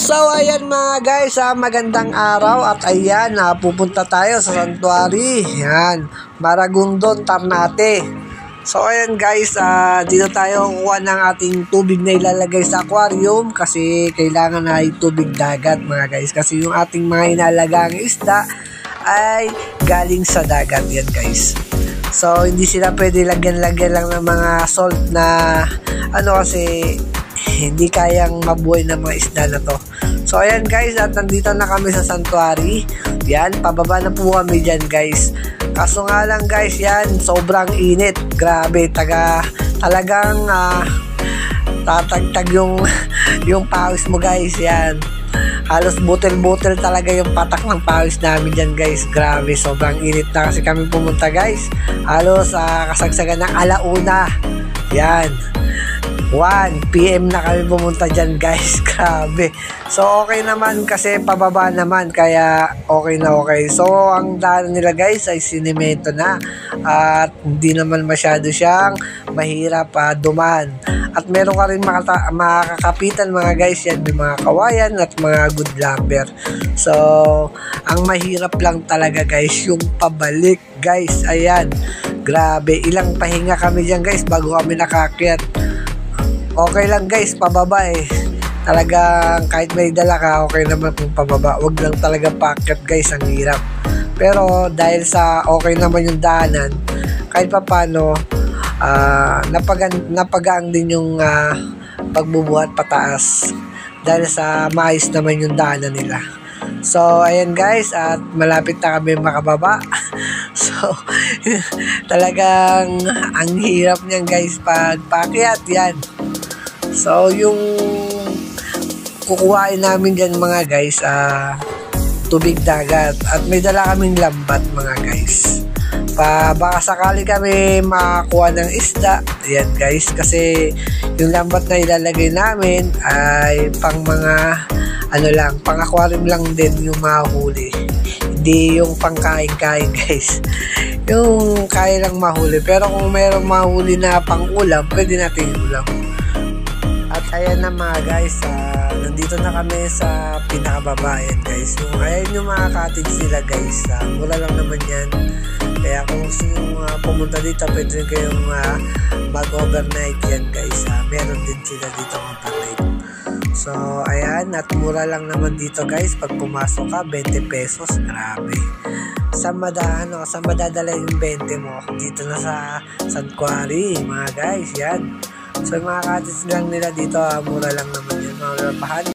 So ayan mga guys, magandang araw at ayan, pupunta tayo sa Santuari. Yan, Maragondon, Ternate. So ayan guys, dito tayo kukuha ng ating tubig na ilalagay sa aquarium kasi kailangan na tubig dagat mga guys. Kasi yung ating mga inalagang isda ay galing sa dagat yan guys. So hindi sila pwede lagyan-lagyan lang ng mga salt na kasi hindi kayang mabuhay ng mga isda na to. So ayan guys, at nandito na kami sa Santuari. Yan, pababa na po kami dyan guys. Kaso nga lang guys, yan, sobrang init. Grabe, talagang tatagtag yung pawis mo guys. Yan, halos butil-butil talaga yung patak ng pawis namin dyan guys. Grabe, sobrang init na kasi kami pumunta guys. Halos kasagsagan ng alauna. Yan, 1 PM na kami pumunta dyan guys. Grabe. So okay naman kasi pababa naman, kaya okay na okay. So ang daan nila guys ay sinimento na at hindi naman masyado siyang mahirap dumaan. At meron ka rin makakapitan mga guys, yan, may mga kawayan at mga good lumber. So ang mahirap lang talaga guys yung pabalik guys. Ayan, grabe, ilang pahinga kami dyan guys bago kami nakakyat. Okay lang guys, pababa talagang kahit may dala ka, okay naman kung pababa. Wag lang talaga paakyat guys, ang hirap. Pero dahil sa okay naman yung daanan, kahit pa paano napagaan din yung pagbubuhat pataas dahil sa maayos naman yung daanan nila. So ayan guys, at malapit na kami makababa. So talagang ang hirap niyan guys pag paakyat yan. So yung kukuhain namin dyan mga guys, tubig dagat, at may dala kaming lambat mga guys. Baka sakali kami makakuha ng isda, ayan guys, kasi yung lambat na ilalagay namin ay pang mga pang aquarium lang din yung mahuli, hindi yung pang kain-kain guys. Yung kaya lang mahuli, pero kung mayroong mahuli na pang ulam, pwede natin ulam. At ayan na mga guys, nandito na kami sa pinakababa. Ayan guys, ayan yung mga cottage nila guys, mura lang naman yan. Kaya kung gusto nyo pumunta dito, pwede rin kayong mag-overnight yan guys. Meron din sila dito overnight. So ayan, at mura lang naman dito guys. Pag pumasok ka, 20 pesos, grabe. Sa madadala yung 20 mo dito na sa Santuari mga guys. Yan, so yung mga cottage lang nila dito, mura lang naman yan, mga rabahan.